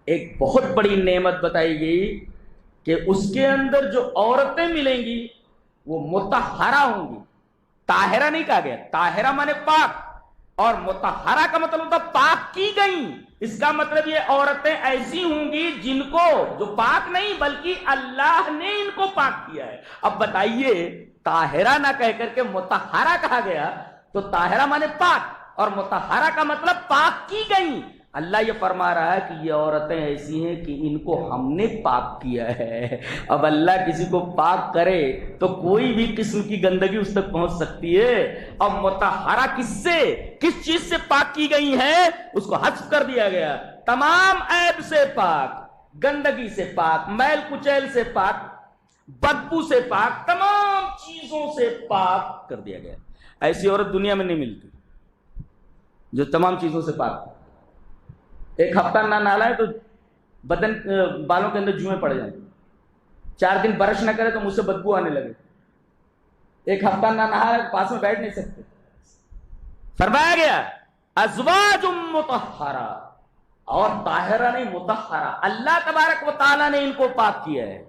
ایک بہت بڑی نعمت بتائی گئی کہ اس کے اندر جو عورتیں ملیں گی وہ مطہرہ ہوں گی. طاہرہ نہیں کہا گیا، طاہرہ مانے پاک، اور مطہرہ کا مطلب ہوتا پاک کی گئی. اس کا مطلب یہ عورتیں ایسی ہوں گی جن کو جو پاک نہیں بلکہ اللہ نے ان کو پاک کیا ہے. اب بتائیے طاہرہ نہ کہہ کر کے مطہرہ کہا گیا، تو طاہرہ مانے پاک اور مطہرہ کا مطلب پاک کی گئی. اللہ یہ فرما رہا ہے کہ یہ عورتیں ایسی ہیں کہ ان کو ہم نے پاک کیا ہے. اب اللہ کسی کو پاک کرے تو کوئی بھی قسم کی گندگی اس تک پہنچ سکتی ہے. اب مطہرہ کس چیز سے پاک کی گئی ہیں اس کو حذف کر دیا گیا. تمام عیب سے پاک، گندگی سے پاک، میل کچیل سے پاک، بدبو سے پاک، تمام چیزوں سے پاک کر دیا گیا. ایسی عورت دنیا میں نہیں ملتی جو تمام چیزوں سے پاک. ایک ہفتہ نہ نہلائے تو بدن بالوں کے اندر جوئیں پڑ جائیں، 4 دن برش نہ کرے تو مجھ سے بدبو آنے لگے، ایک ہفتہ نہ نہائے پاس میں بیٹھ نہیں سکتے. فرمایا گیا ازواج مطہرہ، اور طاہرہ نہیں مطہرہ. اللہ تبارک و تعالیٰ نے ان کو پاک کیا ہے.